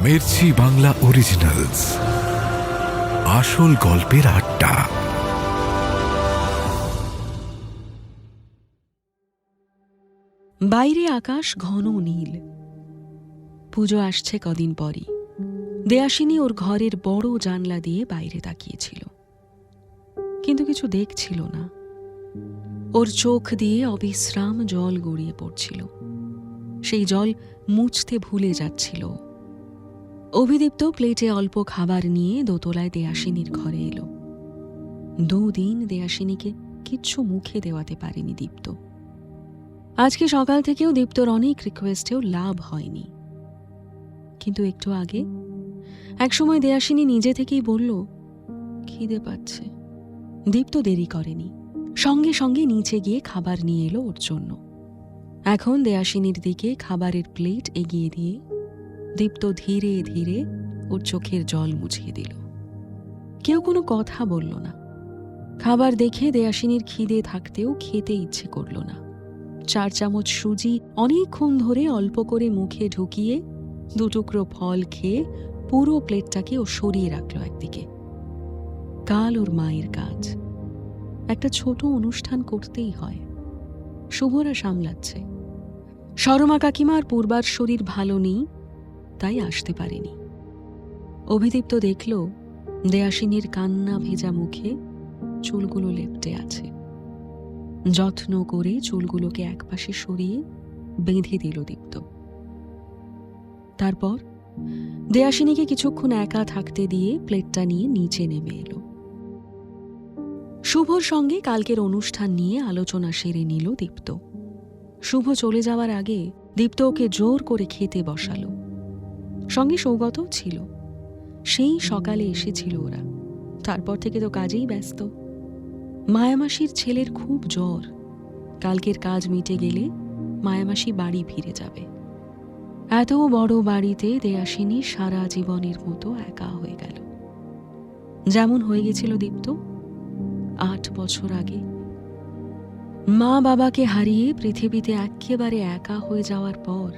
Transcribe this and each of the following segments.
Mirchi Bangla originals, আসল গল্পের আড্ডা। বাইরে আকাশ ঘন নীল। পুজো আসছে কদিন পরই। দেয়াসিনী ওর ঘরের বড় জানলা দিয়ে বাইরে তাকিয়েছিল, কিন্তু কিছু দেখছিল না। ওর চোখ দিয়ে অবিশ্রাম জল গড়িয়ে পড়ছিল। সেই জল মুছতে ভুলে যাচ্ছিল। অভিদীপ্ত প্লেটে অল্প খাবার নিয়ে দোতলায় দেয়াসিনীর ঘরে এলো। 2 দিন দেয়াসিনীকে কিচ্ছু মুখে দেওয়াতে পারেনি দীপ্ত। আজকে সকাল থেকেও দীপ্তর অনেক রিকোয়েস্টেও লাভ হয়নি। কিন্তু একটু আগে একসময় দেয়াসিনী নিজে থেকেই বলল, খিদে পাচ্ছে। দীপ্ত দেরি করেনি, সঙ্গে সঙ্গে নিচে গিয়ে খাবার নিয়ে এলো ওর জন্য। এখন দেয়াসিনীর দিকে খাবারের প্লেট এগিয়ে দিয়ে দীপ্ত ধীরে ধীরে ওর চোখের জল মুছিয়ে দিল। কেউ কোনো কথা বলল না। খাবার দেখে দেয়াসিনীর খিদে থাকতেও খেতে ইচ্ছে করল না। 4 চামচ সুজি অনেকক্ষণ ধরে অল্প করে মুখে ঢুকিয়ে 2 টুকরো ফল খেয়ে পুরো প্লেটটাকে ও সরিয়ে রাখল একদিকে। কাল ওর মায়ের কাজ, একটা ছোট অনুষ্ঠান করতেই হয়। শুভরা সামলাচ্ছে। সরমা কাকিমার পূর্বার শরীর ভালো নেই, তাই আসতে পারেনি। অভিদীপ্ত দেখল দেয়াসিনীর কান্না ভেজা মুখে চুলগুলো লেপ্টে আছে। যত্ন করে চুলগুলোকে একপাশে সরিয়ে বেঁধে দিল দীপ্ত। তারপর দেয়াসিনীকে কিছুক্ষণ একা থাকতে দিয়ে প্লেটটা নিয়ে নিচে নেমে এলো। শুভর সঙ্গে কালকের অনুষ্ঠান নিয়ে আলোচনা সেরে নিল দীপ্ত। শুভ চলে যাওয়ার আগে দীপ্ত ওকে জোর করে খেতে বসালো। সঙ্গে সৌগতও ছিল। সেই সকালে এসেছিল ওরা। তারপর থেকে তো কাজেই ব্যস্ত। মায়ামাসির ছেলের খুব জ্বর। কালকের কাজ মিটে গেলে মায়ামাসি বাড়ি ফিরে যাবে। এত বড় বাড়িতে দেয়াসিনী সারা জীবনের মতো একা হয়ে গেল, যেমন হয়ে গেছিল দীপ্ত 8 বছর আগে। মা বাবাকে হারিয়ে পৃথিবীতে একেবারে একা হয়ে যাওয়ার পর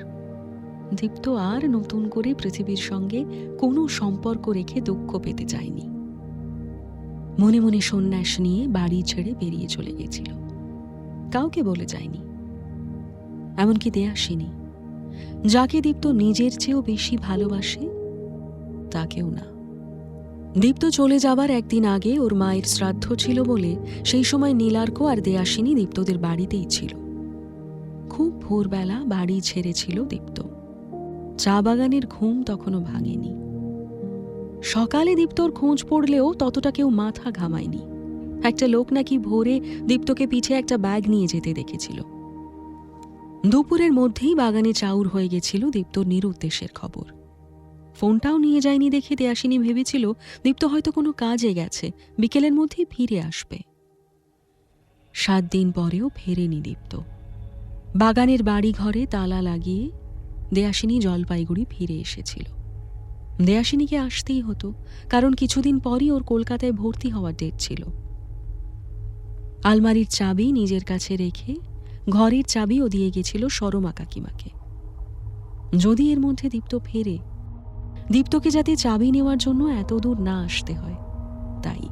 দীপ্ত আর নতুন করে পৃথিবীর সঙ্গে কোনো সম্পর্ক রেখে দুঃখ পেতে চায়নি। মনে মনে সন্ন্যাস নিয়ে বাড়ি ছেড়ে বেরিয়ে চলে গেছিল। কাউকে বলে যায়নি, এমনকি দেয়াসিনী, যাকে দীপ্ত নিজের চেয়েও বেশি ভালোবাসে, তাকেও না। দীপ্ত চলে যাবার একদিন আগে ওর মায়ের শ্রাদ্ধ ছিল বলে সেই সময় নীলার্ক আর দেয়াসিনী দীপ্তদের বাড়িতেই ছিল। খুব ভোরবেলা বাড়ি ছেড়েছিল দীপ্ত। চা বাগানের ঘুম তখনও ভাঙেনি। সকালে দীপ্তর খোঁজ পড়লেও ততটা কেউ মাথা ঘামায়নি। একটা লোক নাকি ভোরে দীপ্তকে পিঠে একটা ব্যাগ নিয়ে যেতে দেখেছিল। দুপুরের মধ্যেই বাগানে চাউর হয়ে গেছিল দীপ্তর নিরুদ্দেশের খবর। ফোনটাও নিয়ে যায়নি দেখে দেয়াসিনী ভেবেছিল দীপ্ত হয়তো কোনো কাজে গেছে, বিকেলের মধ্যেই ফিরে আসবে। 7 দিন পরেও ফেরেনি দীপ্ত। বাগানের বাড়ি ঘরে তালা লাগিয়ে দেয়াসিনী জলপাইগুড়ি ফিরে এসেছিল। দেয়াসিনীকে আসতেই হতো, কারণ কিছুদিন পরই ওর কলকাতায় ভর্তি হওয়ার ডেট ছিল। আলমারির চাবি নিজের কাছে রেখে ঘরের চাবিও দিয়ে গেছিল সরমা কাকিমাকে। যদি এর মধ্যে দীপ্ত ফেরে, দীপ্তকে যাতে চাবি নেওয়ার জন্য এত দূর না আসতে হয়, তাই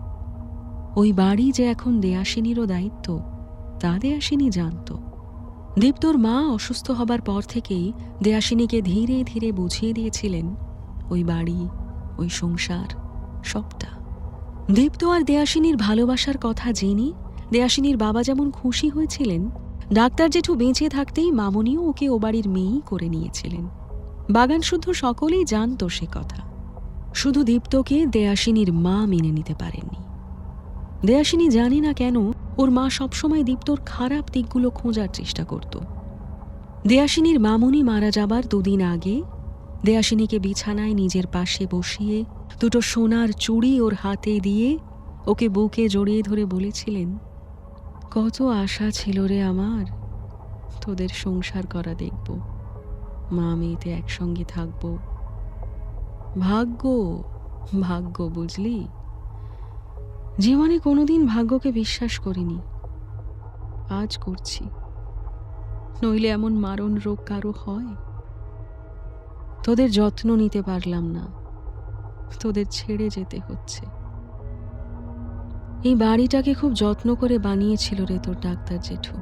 ওই বাড়ি যে এখন দেয়াসিনীরও দায়িত্ব, তা দেয়াসিনী জানত। দীপ্তর মা অসুস্থ হবার পর থেকেই দেয়াসিনীকে ধীরে ধীরে বুঝিয়ে দিয়েছিলেন ওই বাড়ি, ওই সংসার, সবটা। দীপ্ত আর দেয়াসিনীর ভালোবাসার কথা জেনে দেয়াসিনীর বাবা যেমন খুশি হয়েছিলেন, ডাক্তার জেঠু বেঁচে থাকতেই মামনিও ওকে ও বাড়ির মেয়েই করে নিয়েছিলেন। বাগান শুদ্ধ সকলেই জানত সে কথা। শুধু দীপ্তকে দেয়াসিনীর মা মেনে নিতে পারেননি। দেয়াসিনী জানে না কেন ওর মা সবসময় দীপ্তর খারাপ দিকগুলো খোঁজার চেষ্টা করত। দেয়াসিনীর মামনি মারা যাবার 2 দিন আগে দেয়াসিনীকে বিছানায় নিজের পাশে বসিয়ে 2টো সোনার চুড়ি ওর হাতে দিয়ে ওকে বুকে জড়িয়ে ধরে বলেছিলেন, কত আশা ছিল রে আমার, তোদের সংসার করা দেখব, মা মেয়েতে একসঙ্গে থাকব। ভাগ্য ভাগ্য বুঝলি, জীবনে কোনোদিন ভাগ্যকে বিশ্বাস করিনি, আজ করছি। নইলে এমন মারণ রোগ কারো হয়? তোদের যত্ন নিতে পারলাম না, তোদের ছেড়ে যেতে হচ্ছে। এই বাড়িটাকে খুব যত্ন করে বানিয়েছিল রে তোর ডাক্তার জেঠু।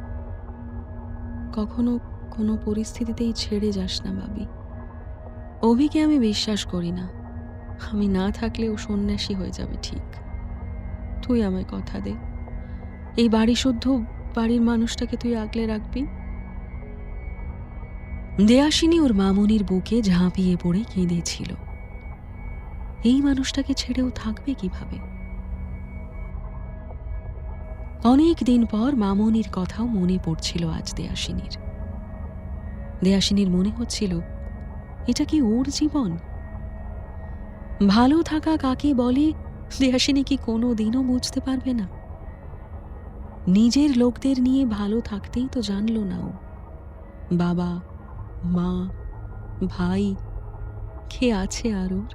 কখনো কোনো পরিস্থিতিতেই ছেড়ে যাস না ভাবি। অভিকে আমি বিশ্বাস করি না, আমি না থাকলেও সন্ন্যাসী হয়ে যাবে ঠিক। তুই আমায় কথা দে, এই বাড়ি শুদ্ধ বাড়ির মানুষটাকে তুই আগলে রাখবি। দেয়াসিনী ওর মামুনির বুকে ঝাঁপিয়ে পড়ে কেঁদেছিল। এই মানুষটাকে ছেড়েও থাকবে কিভাবে? অনেক দিন পর মামুনির কথাও মনে পড়ছিল আজ দেয়াসিনীর। দেয়াসিনীর মনে হচ্ছিল, এটা কি ওর জীবন? ভালো থাকা কাকে বলে দেয়াসিনী কি কোনো দিনও বুঝতে পারবে না? নিজের লোকদের নিয়ে ভালো থাকতেই তো জানলো না ও। বাবা, মা, ভাই কে আছে আর ওর?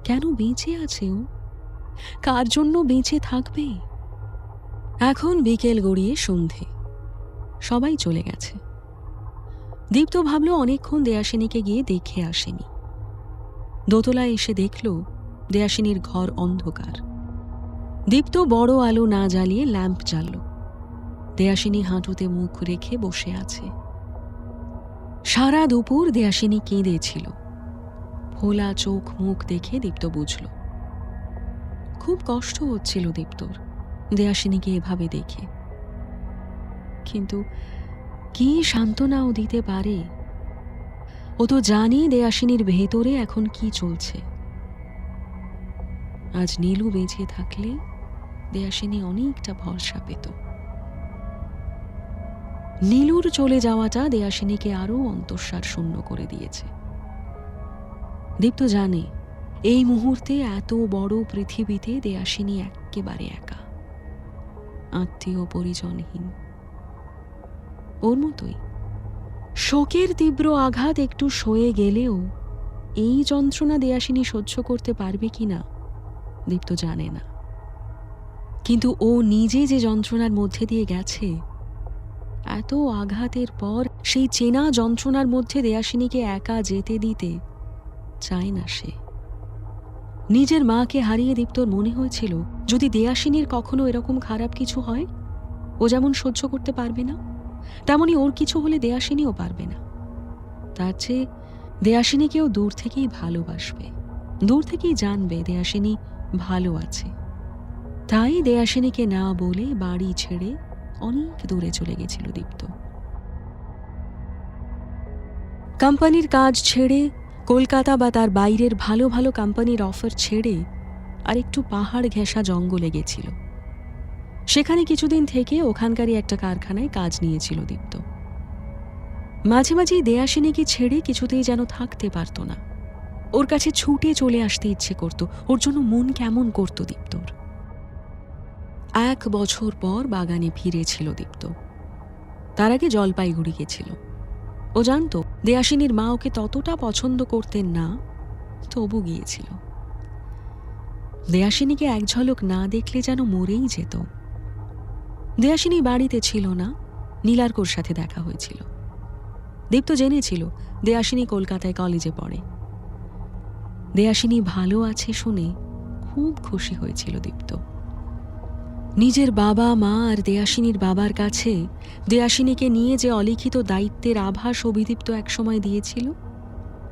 কেন বেঁচে আছে ও? কার জন্য বেঁচে থাকবে? এখন বিকেল গড়িয়ে সন্ধে, সবাই চলে গেছে। দীপ্ত ভাবল অনেকক্ষণ দেয়াসিনীকে গিয়ে দেখে আসেনি। দোতলায় এসে দেখল দেয়াসিনীর ঘর অন্ধকার। দীপ্ত বড় আলো না জ্বালিয়ে ল্যাম্প জ্বালল। দেয়াসিনী হাঁটুতে মুখ রেখে বসে আছে। সারা দুপুর দেয়াসিনী কেঁদেছিল। ফোলা চোখ মুখ দেখে দীপ্ত বুঝল খুব কষ্ট হচ্ছিল দীপ্তর দেয়াসিনীকে এভাবে দেখে। কিন্তু কি সান্ত্বনা ও দিতে পারে? ও তো জানি দেয়াসিনীর ভেতরে এখন কি চলছে। আজ নীলু বেঁচে থাকলে দেয়াসিনী অনেকটা ভরসা পেত। নীলুর চলে যাওয়াটা দেয়াসিনীকে আরো অন্তঃসার শূন্য করে দিয়েছে। দীপ্ত জানে এই মুহূর্তে এত বড় পৃথিবীতে দেয়াসিনী একেবারে একা, আত্মীয় পরিজনহীন। ওর মতোই শোকের তীব্র আঘাত একটু সয়ে গেলেও এই যন্ত্রণা দেয়াসিনী সহ্য করতে পারবে কিনা দীপ্ত জানে না। কিন্তু ও নিজে যে যন্ত্রণার মধ্যে দিয়ে গেছে, এত আঘাতের পর সেই চেনা যন্ত্রণার মধ্যে দেয়াসিনীকে একা যেতে দিতে চায় না সে। নিজের মাকে হারিয়ে দীপ্তর মনে হয়েছিল যদি দেয়াসিনীর কখনো এরকম খারাপ কিছু হয়, ও যেমন সহ্য করতে পারবে না, তেমনি ওর কিছু হলে দেয়াসিনীও পারবে না। তার চেয়ে দেয়াসিনীকেও দূর থেকেই ভালোবাসবে, দূর থেকেই জানবে দেয়াসিনী ভালো আছে। তাই দেয়াসিনীকে না বলে বাড়ি ছেড়ে অনেক দূরে চলে গেছিল দীপ্ত। কোম্পানির কাজ ছেড়ে, কলকাতা বা তার বাইরের ভালো ভালো কোম্পানির অফার ছেড়ে আর একটু পাহাড় ঘেঁষা জঙ্গলে গেছিল। সেখানে কিছুদিন থেকে ওখানকারই একটা কারখানায় কাজ নিয়েছিল দীপ্ত। মাঝে মাঝেই দেয়াসিনীকে ছেড়ে কিছুতেই যেন থাকতে পারত না। ওর কাছে ছুটে চলে আসতে ইচ্ছে করত, ওর জন্য মন কেমন করত দীপ্তর। 1 বছর পর বাগানে ফিরেছিল দীপ্ত। তার আগে জলপাইগুড়ি গেছিল। ও জানত দেয়াসিনীর মা ওকে ততটা পছন্দ করতেন না, তবু গিয়েছিল। দেয়াসিনীকে এক ঝলক না দেখলে যেন মরেই যেত। দেয়াসিনী বাড়িতে ছিল না, নীলার্কোর সাথে দেখা হয়েছিল। দীপ্ত জেনেছিল দেয়াসিনী কলকাতায় কলেজে পড়ে। দেয়াসিনী ভালো আছে শুনে খুব খুশি হয়েছিল দীপ্ত। নিজের বাবা মা আর দেয়াসিনীর বাবার কাছে দেয়াসিনীকে নিয়ে যে অলিখিত দায়িত্বের আভাস অভিদীপ্ত একসময় দিয়েছিল,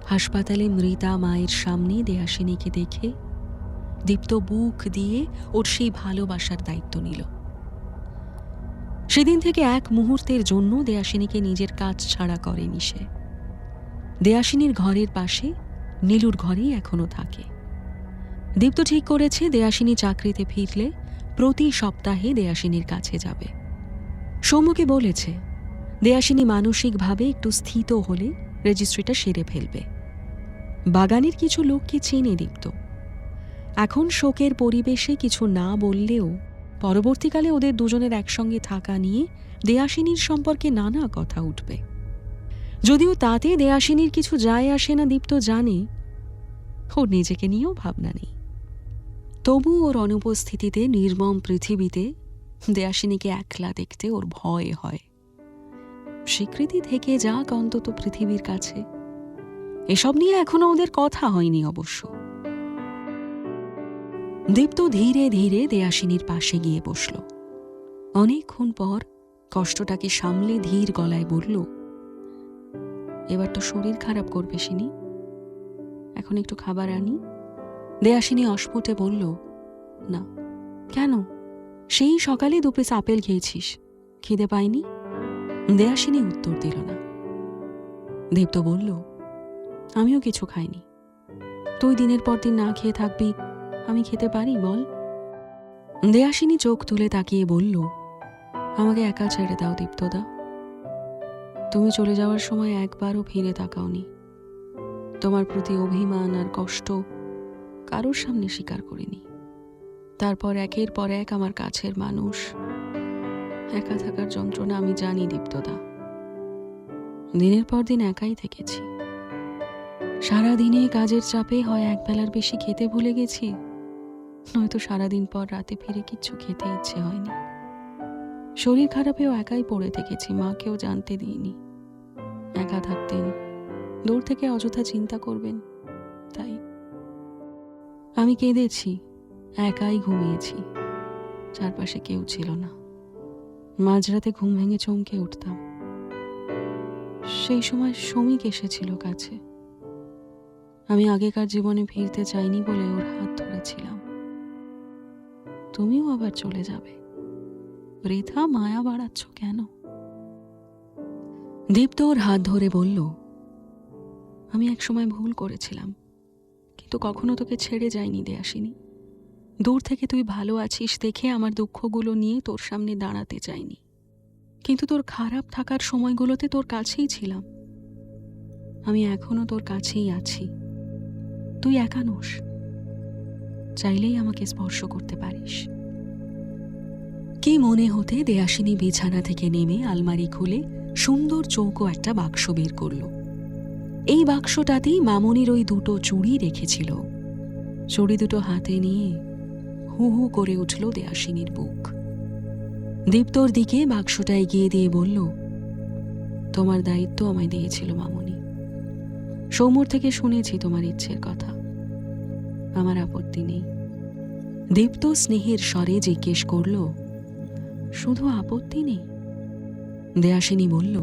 হাসপাতালে মৃতা মায়ের সামনে দেয়াসিনীকে দেখে দীপ্ত বুক দিয়ে ওর সেই ভালোবাসার দায়িত্ব নিল। সেদিন থেকে এক মুহূর্তের জন্য দেয়াসিনীকে নিজের কাজ ছাড়া করেনি সে। দেয়াসিনীর ঘরের পাশে নীলুর ঘরেই এখনো থাকে। দীপ্ত ঠিক করেছে দেয়াসিনী চাকরিতে ফিরলে প্রতি সপ্তাহে দেয়াসিনীর কাছে যাবে। সৌম্যকে বলেছে দেয়াসিনী মানসিকভাবে একটু স্থিত হলে রেজিস্ট্রিটা সেরে ফেলবে। বাগানের কিছু লোককে চেনে দীপ্ত। এখন শোকের পরিবেশে কিছু না বললেও পরবর্তীকালে ওদের দুজনের একসঙ্গে থাকা নিয়ে দেয়াসিনীর সম্পর্কে নানা কথা উঠবে। যদিও তাতে দেয়াসিনীর কিছু যায় আসে না দীপ্ত জানে, ওর নিজেকে নিয়েও ভাবনা নেই। তবু ওর অনুপস্থিতিতে নির্মম পৃথিবীতে দেয়াসিনীকে একলা দেখতে ওর ভয় হয়। স্বীকৃতি থেকে যাক অন্তত পৃথিবীর কাছে, এসব নিয়ে এখনো ওদের কথা হয়নি অবশ্য। দীপ্ত ধীরে ধীরে দেয়াসিনীর পাশে গিয়ে বসল। অনেকক্ষণ পর কষ্টটাকে সামলে ধীর গলায় বলল, এবার তো শরীর খারাপ করবে শিনি, এখন একটু খাবার আনি? দেয়াসিনী অস্ফুটে বলল, না। কেন? সেই সকালে 2 পিস আপেল খেয়েছিস, খিদে পায়নি? দেয়াসিনী উত্তর দিল না। দীপ্ত বলল, আমিও কিছু খাইনি। তুই দিনের পর দিন না খেয়ে থাকবি, আমি খেতে পারি বল? দেয়াসিনী চোখ তুলে তাকিয়ে বলল, আমাকে একা ছেড়ে দাও দীপ্তদা। তুমি চলে যাওয়ার সময় একবারও ফিরে তাকাওনি। তোমার প্রতি অভিমান আর কষ্ট কারোর সামনে স্বীকার করিনি। তারপর একের পর এক আমার কাছের মানুষ। একা থাকার যন্ত্রণা আমি জানি দীপ্তদা। দিনের পর দিন একাই থেকেছি। সারাদিনে কাজের চাপে হয় একবেলার বেশি খেতে ভুলে গেছি, নয়তো সারাদিন পর রাতে ফিরে কিচ্ছু খেতে ইচ্ছে হয়নি। শরীর খারাপেও একাই পড়ে থেকেছি, মাকেও জানতে দিইনি। একা থাকতেন, দূর থেকে অযথা চিন্তা করবেন, তাই আমি কেঁদেছি, একাই ঘুমিয়েছি। চারপাশে কেউ ছিল না। মাঝরাতে ঘুম ভেঙে চমকে উঠতাম। সেই সময় শ্রমিক এসেছিল কাছে। আমি আগেকার জীবনে ফিরতে চাইনি বলে ওর হাত ধরেছিলাম। তুমিও আবার চলে যাবে, বৃথা মায়া বাড়াচ্ছ কেন? দীপ্ত ওর হাত ধরে বলল, আমি একসময় ভুল করেছিলাম, কিন্তু কখনো তোকে ছেড়ে যাইনি দেয়াসিনী। দূর থেকে তুই ভালো আছিস দেখে আমার দুঃখগুলো নিয়ে তোর সামনে দাঁড়াতে চাইনি, কিন্তু তোর খারাপ থাকার সময়গুলোতে তোর কাছেই ছিলাম। আমি এখনো তোর কাছেই আছি। তুই একা নোস, চাইলেই আমাকে স্পর্শ করতে পারিস। কি মনে হতে দেয়াসিনী বিছানা থেকে নেমে আলমারি খুলে সুন্দর চৌকো একটা বাক্স বের করল। এই বাক্সটাতেই মামনির ওই 2টো চুড়ি রেখেছিল। চুড়ি 2টো হাতে নিয়ে হু হু করে উঠল দেয়াসিনীর বুক। দীপ্তর দিকে বাক্সটা এগিয়ে দিয়ে বলল, তোমার দায়িত্ব আমায় দিয়েছিল মামনি। সৌমর থেকে শুনেছি তোমার ইচ্ছের কথা, আমার আপত্তি নেই। দীপ্ত স্নেহের স্বরে জিজ্ঞেস করল, শুধু আপত্তি নেই? দেয়াসিনী বলল,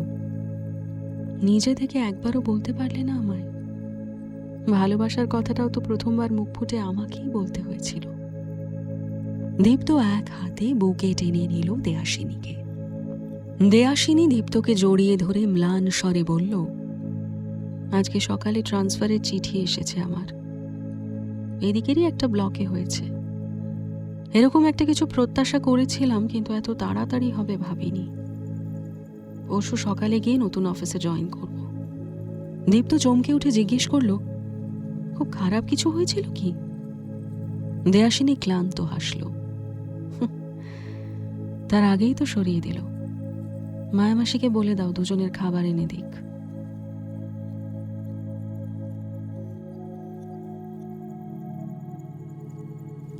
নিজে থেকে একবারও বলতে পারলে না আমায়? ভালোবাসার কথাটাও তো প্রথমবার মুখ ফুটে আমাকেই বলতে হয়েছিল। দীপ্ত এক হাতে বুকে টেনে নিল দেয়াসিনীকে। দেয়াসিনী দীপ্তকে জড়িয়ে ধরে ম্লান স্বরে বলল, আজকে সকালে ট্রান্সফারের চিঠি এসেছে আমার। এদিকেরই একটা ব্লকে হয়েছে। এরকম একটা কিছু প্রত্যাশা করেছিলাম, কিন্তু এত তাড়াতাড়ি হবে ভাবিনি। পরশু সকালে গিয়ে নতুন অফিসে জয়েন করব। দীপ্ত চমকে উঠে জিজ্ঞেস করল, খুব খারাপ কিছু হয়েছিল কি? দেয়াসিনী ক্লান্ত হাসল। তার আগেই তো সরিয়ে দিল। মায়ামাসিকে বলে দাও দুজনের খাবার এনে দিক।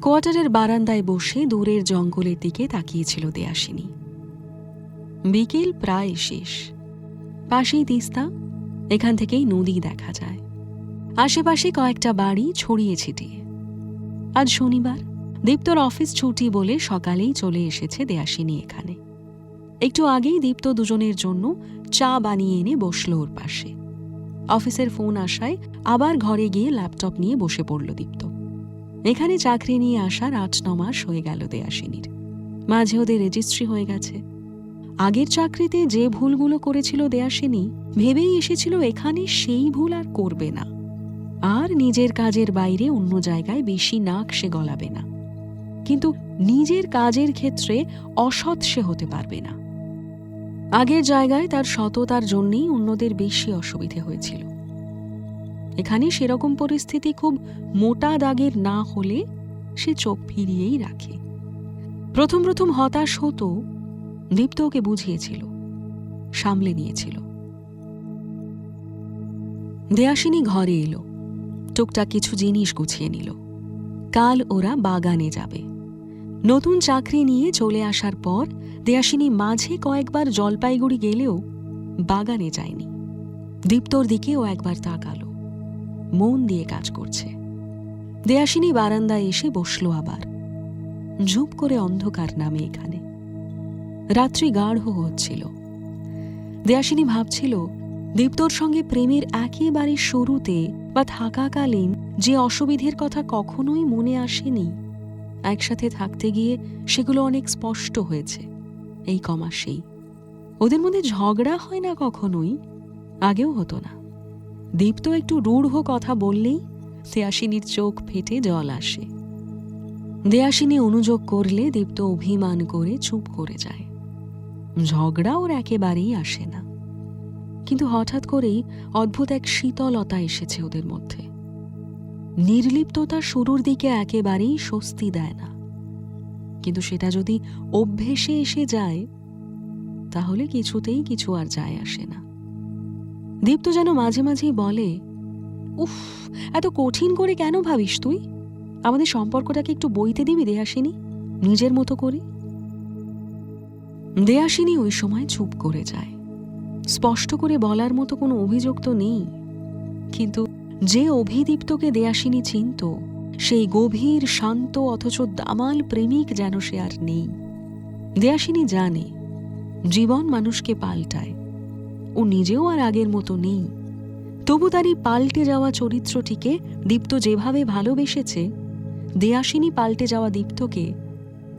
কোয়ার্টারের বারান্দায় বসে দূরের জঙ্গলের দিকে তাকিয়েছিল দেয়াসিনী। বিকেল প্রায় শেষ। পাশেই তিস্তা, এখান থেকেই নদী দেখা যায়। আশেপাশে কয়েকটা বাড়ি ছড়িয়ে ছিটিয়ে। আজ শনিবার, দীপ্তর অফিস ছুটি বলে সকালেই চলে এসেছে দেয়াসিনী এখানে। একটু আগেই দীপ্ত দুজনের জন্য চা বানিয়ে এনে বসল ওর পাশে। অফিসের ফোন আসায় আবার ঘরে গিয়ে ল্যাপটপ নিয়ে বসে পড়ল দীপ্ত। এখানে চাকরি নিয়ে আসার 8-9 মাস হয়ে গেল দেয়াসিনীর। মাঝে ওদের রেজিস্ট্রি হয়ে গেছে। আগের চাকরিতে যে ভুলগুলো করেছিল দেয়াসিনী, ভেবেই এসেছিল এখানে সেই ভুল আর করবে না, আর নিজের কাজের বাইরে অন্য জায়গায় বেশি নাক সে গলাবে না। কিন্তু নিজের কাজের ক্ষেত্রে অসৎ সে হতে পারবে না। আগের জায়গায় তার সততার জন্যই অন্যদের বেশি অসুবিধে হয়েছিল। এখানে সেরকম পরিস্থিতি খুব মোটা দাগের না হলে সে চোখ ফিরিয়েই রাখে। প্রথম প্রথম হতাশ হতো, দীপ্ত ওকে বুঝিয়েছিল, সামলে নিয়েছিল। দেয়াসিনী ঘরে এলো, টুকটাক কিছু জিনিস গুছিয়ে নিল। কাল ওরা বাগানে যাবে। নতুন চাকরি নিয়ে চলে আসার পর দেয়াসিনী মাঝে কয়েকবার জলপাইগুড়ি গেলেও বাগানে যায়নি। দীপ্তর দিকে ও একবার তাকালো। মন দিয়ে কাজ করছে। দেয়াসিনী বারান্দায় এসে বসলো আবার। ঝুপ করে অন্ধকার নামে এখানে। রাত্রি গাঢ় হচ্ছিল। দেয়াসিনী ভাবছিল, দীপ্তর সঙ্গে প্রেমের একেবারে শুরুতে বা থাকাকালীন যে অসুবিধের কথা কখনোই মনে আসেনি, একসাথে থাকতে গিয়ে সেগুলো অনেক স্পষ্ট হয়েছে এই কমাসেই। ওদের মধ্যে ঝগড়া হয় না কখনোই, আগেও হতো না। দীপ্ত একটু রূঢ় কথা বললেই দেয়াসিনীর চোখ ফেটে জল আসে। দেয়াসিনী অনুযোগ করলে দীপ্ত অভিমান করে চুপ করে যায়। ঝগড়া ওর একেবারেই আসে না। কিন্তু হঠাৎ করেই অদ্ভুত এক শীতলতা এসেছে ওদের মধ্যে। নির্লিপ্ততা শুরুর দিকে একেবারেই স্বস্তি দেয় না, কিন্তু সেটা যদি অভ্যেসে এসে যায় তাহলে কিছুতেই কিছু আর যায় আসে না। দীপ্ত যেন মাঝে মাঝেই বলে, উফ, এত কঠিন করে কেন ভাবিস তুই? আমাদের সম্পর্কটাকে একটু বইতে দিবি দেয়াসিনী, নিজের মতো করে। দেয়াসিনী ওই সময় চুপ করে যায়। স্পষ্ট করে বলার মতো কোনো অভিযোগ তো নেই, কিন্তু যে অভিদীপ্তকে দেয়াসিনী চিনত, সেই গভীর শান্ত অথচ দামাল প্রেমিক যেন সে আর নেই। দেয়াসিনী জানে জীবন মানুষকে পাল্টায়। ও নিজেও আর আগের মতো নেই। তবু তারই পাল্টে যাওয়া চরিত্রটিকে দীপ্ত যেভাবে ভালোবেসেছে, দেয়াসিনী পাল্টে যাওয়া দীপ্তকে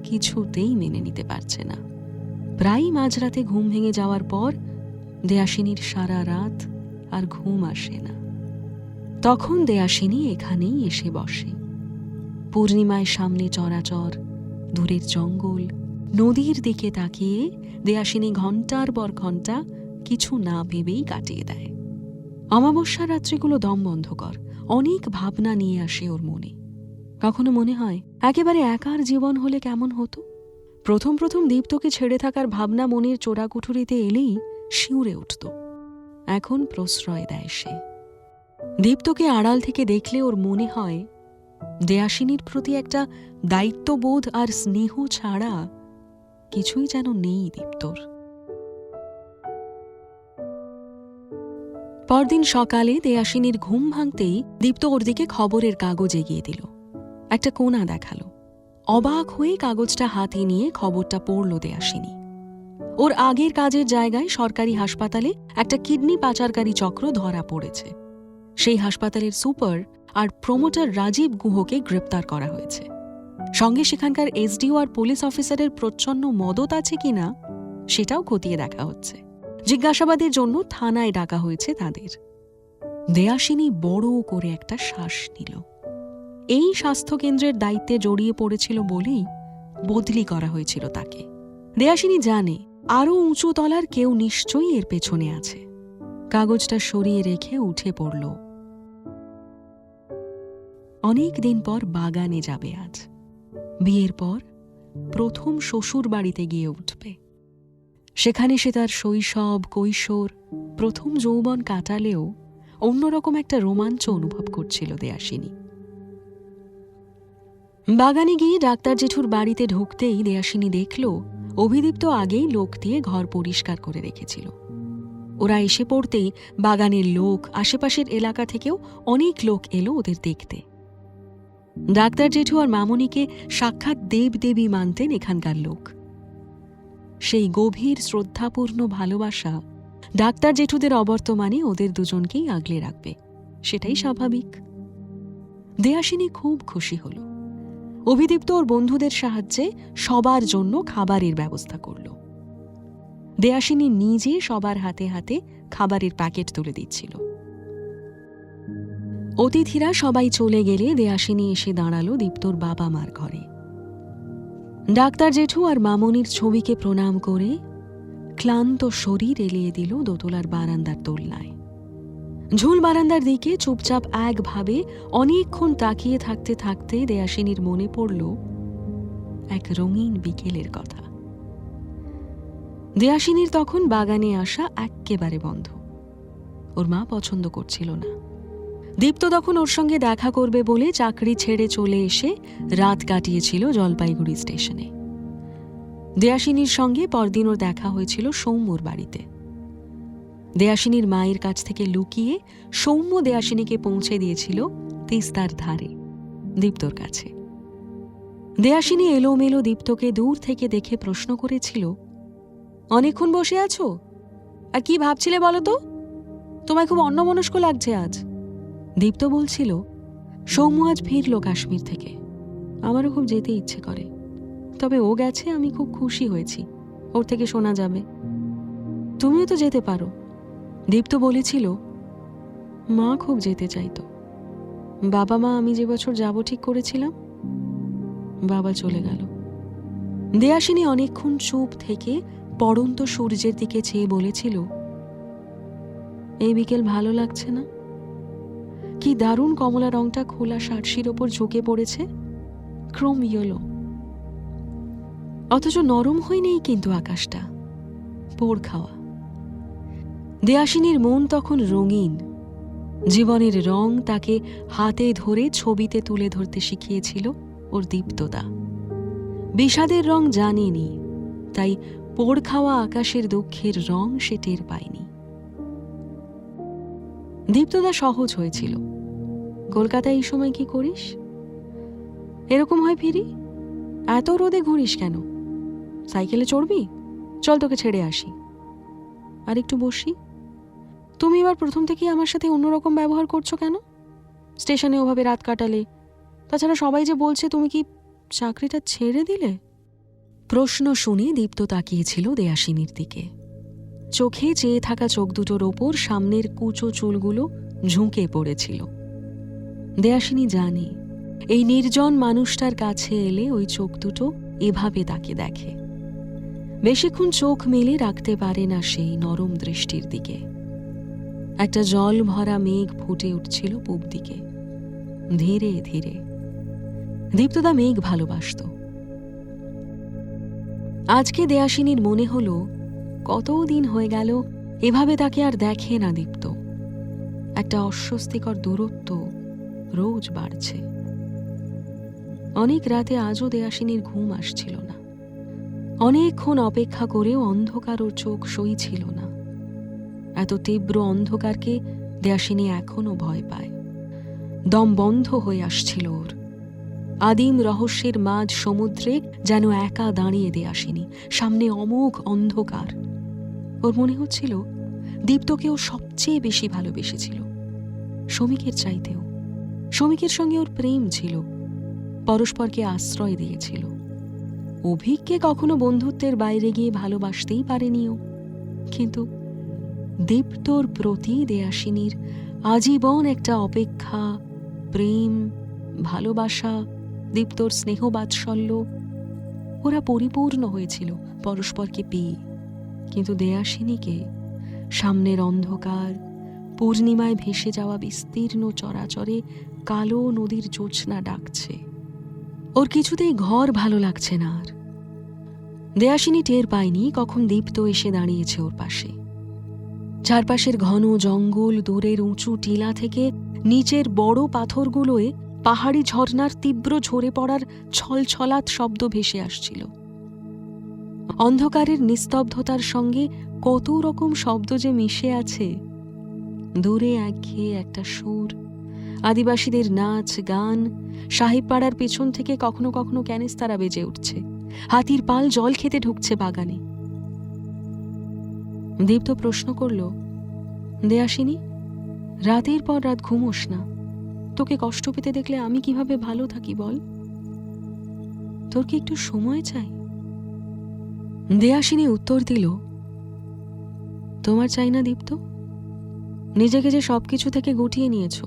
কিছুতেই মেনে নিতে পারছে না। প্রায় মাঝরাতে ঘুম ভেঙে যাওয়ার পর দেয়াসিনীর সারা রাত আর ঘুম আসে না। তখন দেয়াসিনী এখানেই এসে বসে। পূর্ণিমায় সামনে চরাচর, দূরের জঙ্গল, নদীর দিকে তাকিয়ে দেয়াসিনী ঘন্টার পর ঘন্টা কিছু না ভেবেই কাটিয়ে দেয়। অমাবস্যার রাত্রিগুলো দমবন্ধকর, অনেক ভাবনা নিয়ে আসে ওর মনে। কখনো মনে হয় একেবারে একার জীবন হলে কেমন হতো। প্রথম প্রথম দীপ্তকে ছেড়ে থাকার ভাবনা মনের চোরাকুঠুরিতে এলেই শিউরে উঠত। এখন প্রশ্রয় দেয় সে। দীপ্তকে আড়াল থেকে দেখলে ওর মনে হয় দেয়াসিনীর প্রতি একটা দায়িত্ববোধ আর স্নেহ ছাড়া কিছুই যেন নেই দীপ্তর। পরদিন সকালে দেয়াসিনীর ঘুম ভাঙতেই দীপ্ত ওর দিকে খবরের কাগজ এগিয়ে দিল। একটা কোণা দেখালো। অবাক হয়ে কাগজটা হাতে নিয়ে খবরটা পড়ল দেয়াসিনী। ওর আগের কাজের জায়গায় সরকারি হাসপাতালে একটা কিডনি পাচারকারী চক্র ধরা পড়েছে। সেই হাসপাতালের সুপার আর প্রমোটার রাজীব গুহকে গ্রেপ্তার করা হয়েছে। সঙ্গে সেখানকার এসডিও আর পুলিশ অফিসারের প্রচ্ছন্ন মদত আছে কিনা সেটাও খতিয়ে দেখা হচ্ছে। জিজ্ঞাসাবাদের জন্য থানায় ডাকা হয়েছে তাদের। দেয়াসিনী বড় করে একটা শ্বাস নিল। এই স্বাস্থ্যকেন্দ্রের দায়িত্বে জড়িয়ে পড়েছিল বলেই বদলি করা হয়েছিল তাকে। দেয়াসিনী জানে আরও উঁচু তলার কেউ নিশ্চয়ই এর পেছনে আছে। কাগজটা সরিয়ে রেখে উঠে পড়ল। অনেক দিন পর বাগানে যাবে আজ। বিয়ের পর প্রথম শ্বশুর বাড়িতে গিয়ে উঠবে। সেখানে সে তার শৈশব, কৈশোর, প্রথম যৌবন কাটালেও অন্যরকম একটা রোমাঞ্চ অনুভব করছিল দেয়াসিনী। বাগানে গিয়ে ডাক্তার জেঠুর বাড়িতে ঢুকতেই দেয়াসিনী দেখল অভিদীপ্ত আগেই লোক দিয়ে ঘর পরিষ্কার করে রেখেছিল। ওরা এসে পড়তেই বাগানের লোক, আশেপাশের এলাকা থেকেও অনেক লোক এলো ওদের দেখতে। ডাক্তার জেঠু আর মামনিকে সাক্ষাৎ দেবদেবী মানতেন এখানকার লোক। সেই গভীর শ্রদ্ধাপূর্ণ ভালোবাসা ডাক্তার জেঠুদের অবর্তমানে ওদের দুজনকেই আগলে রাখবে, সেটাই স্বাভাবিক। দেয়াসিনী খুব খুশি হল। অভিদীপ্ত ওর বন্ধুদের সাহায্যে সবার জন্য খাবারের ব্যবস্থা করল। দেয়াসিনী নিজে সবার হাতে হাতে খাবারের প্যাকেট তুলে দিচ্ছিল। অতিথিরা সবাই চলে গেলে দেয়াসিনী এসে দাঁড়ালো দীপ্তর বাবা মার ঘরে। ডাক্তার জেঠু আর মামনির ছবিকে প্রণাম করে ক্লান্ত শরীর এলিয়ে দিল দোতলার বারান্দার দোলনায়। ঝুল বারান্দার দিকে চুপচাপ একভাবে অনেকক্ষণ তাকিয়ে থাকতে থাকতে দেয়াসিনীর মনে পড়ল এক রঙিন বিকেলের কথা। দেয়াসিনীর তখন বাগানে আসা এক্কেবারে বন্ধ। ওর মা পছন্দ করছিল না। দীপ্ত তখন ওর সঙ্গে দেখা করবে বলে চাকরি ছেড়ে চলে এসে রাত কাটিয়েছিল জলপাইগুড়ি স্টেশনে। দেয়াসিনীর সঙ্গে পরদিন ওর দেখা হয়েছিল সৌম্যর বাড়িতে। দেয়াসিনীর মায়ের কাছ থেকে লুকিয়ে সৌম্য দেয়াসিনীকে পৌঁছে দিয়েছিল তিস্তার ধারে, দীপ্তর কাছে। দেয়াসিনী এলোমেলো দীপ্তকে দূর থেকে দেখে প্রশ্ন করেছিল, অনেকক্ষণ বসে আছো? আর কি ভাবছিলে বলো তো? তোমায় খুব অন্যমনস্ক লাগছে আজ। দীপ্ত বলছিল, সৌম্য আজ ফিরল কাশ্মীর থেকে, আমারও খুব যেতে ইচ্ছে করে, তবে ও গেছে আমি খুব খুশি হয়েছি, ওর থেকে শোনা যাবে। তুমিও তো যেতে পারো। দীপ্ত বলেছিল, মা খুব যেতে চাইতো, বাবা মা আমি যে বছর যাব ঠিক করেছিলাম, বাবা চলে গেল। দেয়াসিনী অনেকক্ষণ চুপ থেকে পড়ন্ত সূর্যের দিকে চেয়ে বলেছিল, এই বিকেল ভালো লাগছে না? কি দারুণ কমলা রংটা খোলা শার্টসির ওপর ঝুঁকে পড়েছে, ক্রোম ইয়েলো, অথচ নরম হয়নি কিন্তু আকাশটা, পোড় খাওয়া। দেয়াসিনীর মন তখন রঙিন। জীবনের রং তাকে হাতে ধরে ছবিতে তুলে ধরতে শিখিয়েছিল ওর দীপ্তদা। বিষাদের রং জানেনি, তাই পোড় খাওয়া আকাশের দুঃখের রং সে টের পায়নি। দীপ্তদা সহজ হয়েছিল, কলকাতায় এই সময় কি করিস? এরকম হয় ফিরি? এত রোদে ঘুরিস কেন? সাইকেলে চড়বি? চল তোকে ছেড়ে আসি। আর একটু বসি। তুমি এবার প্রথম থেকেই আমার সাথে অন্যরকম ব্যবহার করছো কেন? স্টেশনে ওভাবে রাত কাটালে, তাছাড়া সবাই যে বলছে তুমি কি চাকরিটা ছেড়ে দিলে? প্রশ্ন শুনে দীপ্ত তাকিয়েছিল দেয়াসিনীর দিকে। চোখে চেয়ে থাকা চোখ দুটোর ওপর সামনের কুচো চুলগুলো ঝুঁকে পড়েছিল। দেয়াসিনী জানে এই নির্জন মানুষটার কাছে এলে ওই চোখ দুটো এভাবে তাকে দেখে। বেশিক্ষণ চোখ মেলে রাখতে পারে না সেই নরম দৃষ্টির দিকে। একটা জল ভরা মেঘ ফুটে উঠছিল পূব দিকে, ধীরে ধীরে। দীপ্তদা মেঘ ভালোবাসত। আজকে দেয়াসিনীর মনে হলো কতদিন হয়ে গেল এভাবে তাকে আর দেখে না দীপ্ত। একটা অস্বস্তিকর দূরত্ব রোজ বাড়ছে। অনেক রাতে আজও দেয়াসিনীর ঘুম আসছিল না। অনেকক্ষণ অপেক্ষা করেও অন্ধকার ওর চোখ সইছিল না। এত তীব্র অন্ধকারকে দেয়াসিনী এখনো ভয় পায়। দম বন্ধ হয়ে আসছিল ওর। আদিম রহস্যের মাঝ সমুদ্রে যেন একা দাঁড়িয়ে দেয়াসিনী, সামনে অমোঘ অন্ধকার। ওর মনে হচ্ছিল দীপ্তকে ও সবচেয়ে বেশি ভালোবেসেছিল, শমিকের চাইতেও। শমিকের সঙ্গে ওর প্রেম ছিল, পরস্পরকে আশ্রয় দিয়েছিল। অভিককে কখনো বন্ধুত্বের বাইরে গিয়ে ভালোবাসতেই পারেনি ও, কিন্তু দীপ্তর প্রতি দেয়াসিনীর আজীবন একটা অপেক্ষা, প্রেম, ভালোবাসা, দীপ্তর স্নেহ বাৎসল্য, ওরা পরিপূর্ণ হয়েছিল পরস্পরকে পেয়ে। কিন্তু দেয়াসিনীকে সামনের অন্ধকার, পূর্ণিমায় ভেসে যাওয়া বিস্তীর্ণ চরাচরে কালো নদীর জোছনা ডাকছে। ওর কিছুতেই ঘর ভালো লাগছে না আর। দেয়াসিনী টের পায়নি কখন দীপ্ত এসে দাঁড়িয়েছে ওর পাশে। চারপাশের ঘন জঙ্গল, দূরের উঁচু টিলা থেকে নিচের বড় পাথরগুলোয় পাহাড়ি ঝর্ণার তীব্র ঝরে পড়ার ছলছলাৎ শব্দ ভেসে আসছিল। অন্ধকারের নিস্তব্ধতার সঙ্গে কত রকম শব্দ যে মিশে আছে। দূরে একঘেয়ে একটা সুর, আদিবাসীদের নাচ গান, সাহেবপাড়ার পেছন থেকে কখনো কখনো ক্যানিস্তারা বেজে উঠছে, হাতির পাল জল খেতে ঢুকছে বাগানে। দীপ্ত প্রশ্ন করল, দেয়াসিনী, রাতের পর রাত ঘুমোস না, তোকে কষ্ট পেতে দেখলে আমি কিভাবে ভালো থাকি বল? তোর কি একটু সময় চাই? দেয়াসিনী উত্তর দিল, তোমার চাই না দীপ্ত? নিজেকে যে সবকিছু থেকে গুটিয়ে নিয়েছ,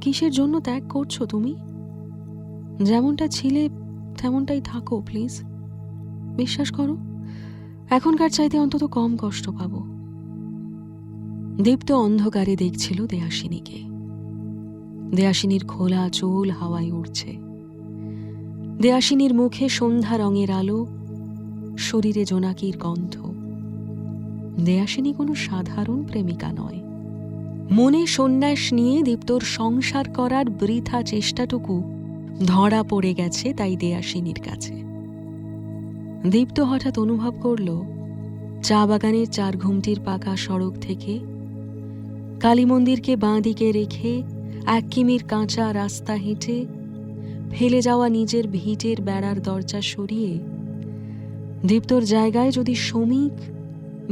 কিসের জন্য ত্যাগ করছো তুমি? যেমনটা ছিলে তেমনটাই থাকো প্লিজ। বিশ্বাস করো, এখনকার চাইতে অন্তত কম কষ্ট পাবো। দীপ্ত অন্ধকারে দেখছিল দেয়াসিনীকে। দেয়াসিনীর খোলা চুল হাওয়ায় উড়ছে। দেয়াসিনীর মুখে সন্ধ্যা রঙের আলো, শরীরে জোনাকির গন্ধ। দেয়াসিনী কোনো সাধারণ প্রেমিকা নয়। মনে সন্ন্যাস নিয়ে দীপ্তর সংসার করার বৃথা চেষ্টাটুকু ধরা পড়ে গেছে তাই দেয়াসিনীর কাছে। দীপ্ত হঠাৎ অনুভব করল চা বাগানের 4 ঘুমটির পাকা সড়ক থেকে কালী মন্দিরকে বাঁ দিকে রেখে 1 কিমির কাঁচা রাস্তা হেঁটে ফেলে যাওয়া নিজের ভিটের বেড়ার দরজা সরিয়ে দীপ্তর জায়গায় যদি শ্রমিক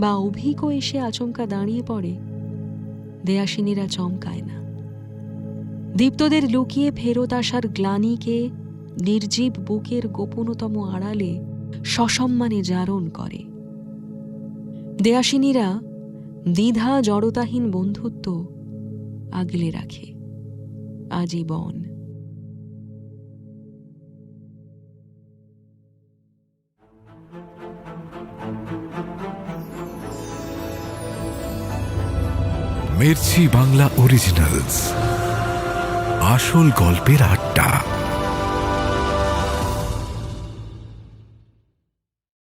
বা অভিকও এসে আচমকা দাঁড়িয়ে পড়ে, দেয়াসিনীরা চমকায় না। দীপ্তদের লুকিয়ে ফেরত আসার গ্লানিকে নির্জীব বুকের গোপনতম আড়ালে সসম্মানে জারণ করে। দেয়াসিনীরা দ্বিধা জড়তাহীন বন্ধুত্ব আগলে রাখে আজীবন। মির্চি বাংলা অরিজিনালস, আসল গল্পের আড্ডা।